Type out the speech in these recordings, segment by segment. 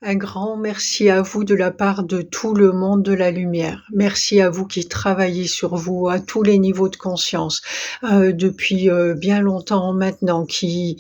Un grand merci à vous de la part de tout le monde de la lumière. Merci à vous qui travaillez sur vous à tous les niveaux de conscience, depuis, bien longtemps maintenant, qui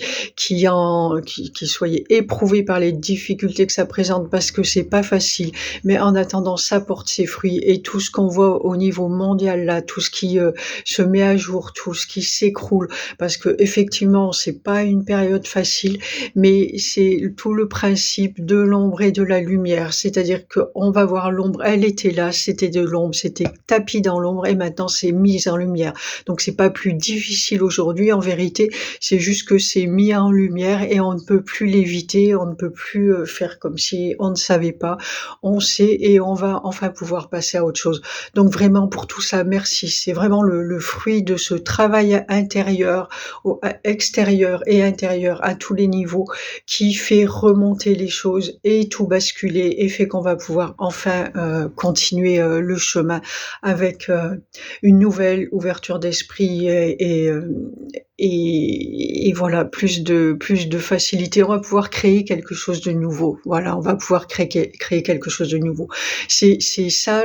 soyez éprouvés par les difficultés que ça présente parce que c'est pas facile, mais en attendant ça porte ses fruits et tout ce qu'on voit au niveau mondial là, tout ce qui, se met à jour, tout ce qui s'écroule parce qu'effectivement c'est pas une période facile, mais c'est tout le principe de l'ombre et de la lumière. C'est-à-dire qu'on va voir l'ombre, elle était là, c'était de l'ombre, c'était tapis dans l'ombre et maintenant c'est mis en lumière. Donc c'est pas plus difficile aujourd'hui en vérité, c'est juste que c'est mis en lumière et on ne peut plus l'éviter, on ne peut plus faire comme si on ne savait pas. On sait et on va enfin pouvoir passer à autre chose. Donc vraiment pour tout ça, merci. C'est vraiment le fruit de ce travail intérieur, extérieur et intérieur à tous les niveaux qui fait remonter les choses et tout basculer et fait qu'on va pouvoir enfin continuer le chemin avec une nouvelle ouverture d'esprit et voilà plus de facilité. On va pouvoir créer quelque chose de nouveau. Voilà, on va pouvoir créer quelque chose de nouveau. C'est ça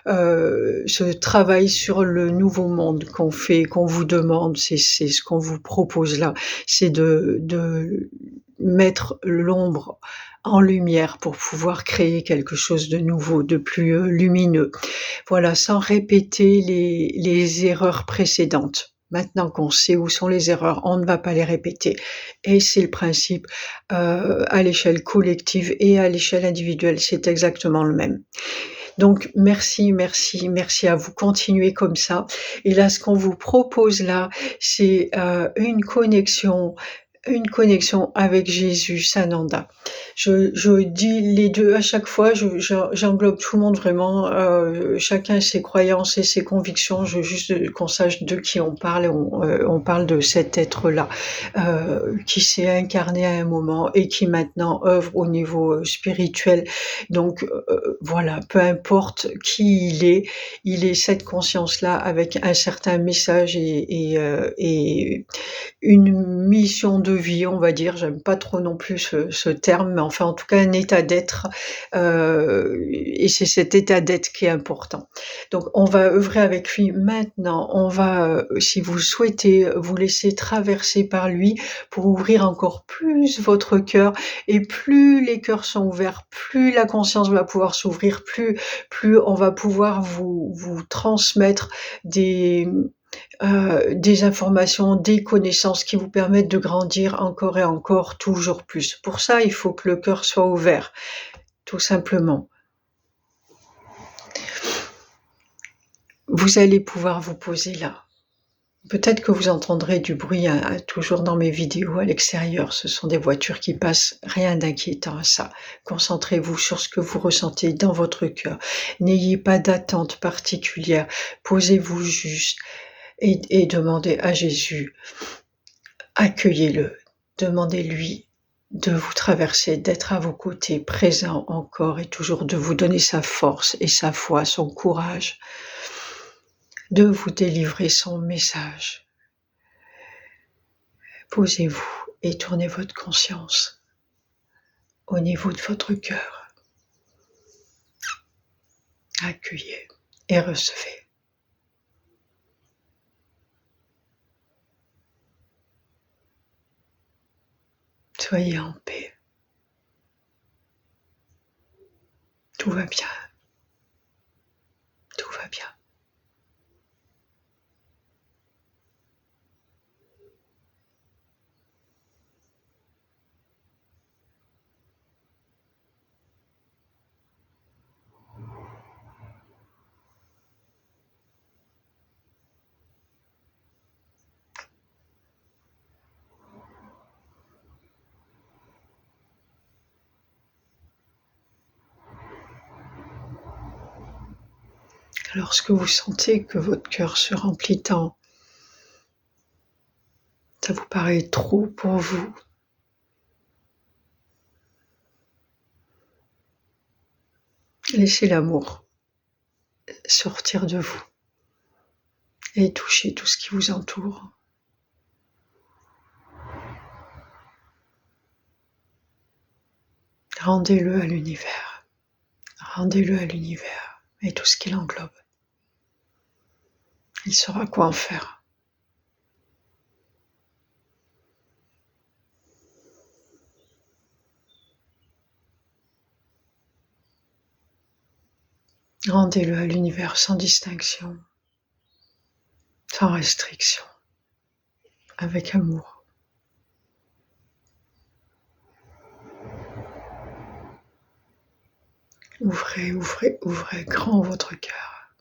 ce travail sur le nouveau monde qu'on fait, qu'on vous demande. C'est ce qu'on vous propose là. C'est de mettre l'ombre en lumière pour pouvoir créer quelque chose de nouveau, de plus lumineux. Voilà, sans répéter les erreurs précédentes. Maintenant qu'on sait où sont les erreurs, on ne va pas les répéter. Et c'est le principe à l'échelle collective et à l'échelle individuelle, c'est exactement le même. Donc merci, merci, merci à vous. Continuez comme ça. Et là, ce qu'on vous propose là, c'est une connexion avec Jésus, Sananda. Je dis les deux à chaque fois, j'englobe tout le monde vraiment, chacun ses croyances et ses convictions. Je veux juste qu'on sache de qui on parle. On parle de cet être-là, qui s'est incarné à un moment et qui maintenant œuvre au niveau spirituel. Donc voilà, peu importe qui il est cette conscience-là avec un certain message et une mission de vie, on va dire. J'aime pas trop non plus ce terme, mais enfin, en tout cas, un état d'être, et c'est cet état d'être qui est important. Donc, on va œuvrer avec lui maintenant. On va, si vous souhaitez, vous laisser traverser par lui pour ouvrir encore plus votre cœur. Et plus les cœurs sont ouverts, plus la conscience va pouvoir s'ouvrir, plus on va pouvoir vous transmettre des informations, des connaissances qui vous permettent de grandir encore et encore, toujours plus. Pour ça, il faut que le cœur soit ouvert, tout simplement. Vous allez pouvoir vous poser là. Peut-être que vous entendrez du bruit toujours dans mes vidéos à l'extérieur. Ce sont des voitures qui passent, rien d'inquiétant à ça. Concentrez-vous sur ce que vous ressentez dans votre cœur. N'ayez pas d'attente particulière. Posez-vous juste et demandez à Jésus. Accueillez-le, demandez-lui de vous traverser, d'être à vos côtés, présent encore et toujours, de vous donner sa force et sa foi, son courage, de vous délivrer son message. Posez-vous et tournez votre conscience au niveau de votre cœur. Accueillez et recevez. Soyez en paix. Tout va bien. Tout va bien. Lorsque vous sentez que votre cœur se remplit tant, ça vous paraît trop pour vous, laissez l'amour sortir de vous et toucher tout ce qui vous entoure. Rendez-le à l'univers. Rendez-le à l'univers et tout ce qu'il englobe. Il saura quoi en faire. Rendez-le à l'univers sans distinction, sans restriction, avec amour. Ouvrez, ouvrez, ouvrez grand votre cœur,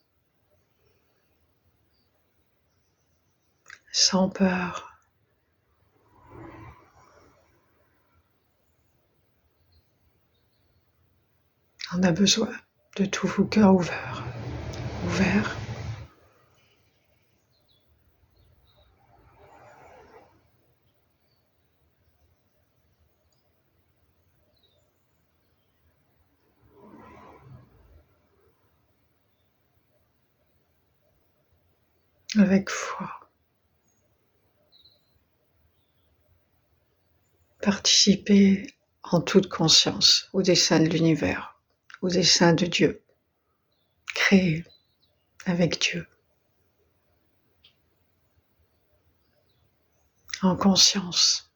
sans peur. On a besoin de tous vos cœurs ouverts, ouverts. Avec foi. Participez en toute conscience au dessein de l'univers, au dessein de Dieu. Créez avec Dieu. En conscience.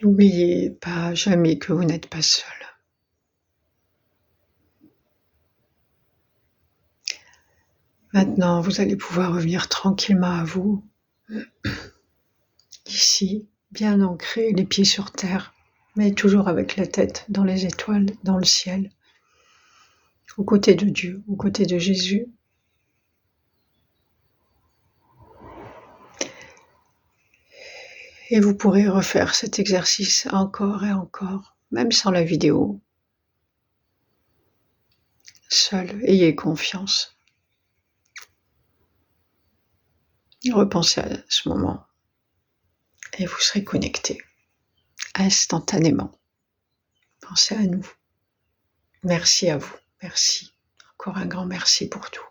N'oubliez pas jamais que vous n'êtes pas seul. Maintenant, vous allez pouvoir revenir tranquillement à vous, ici, bien ancré, les pieds sur terre, mais toujours avec la tête dans les étoiles, dans le ciel, aux côtés de Dieu, aux côtés de Jésus. Et vous pourrez refaire cet exercice encore et encore, même sans la vidéo. Seul, ayez confiance. Repensez à ce moment et vous serez connecté instantanément. Pensez à nous. Merci à vous. Merci. Encore un grand merci pour tout.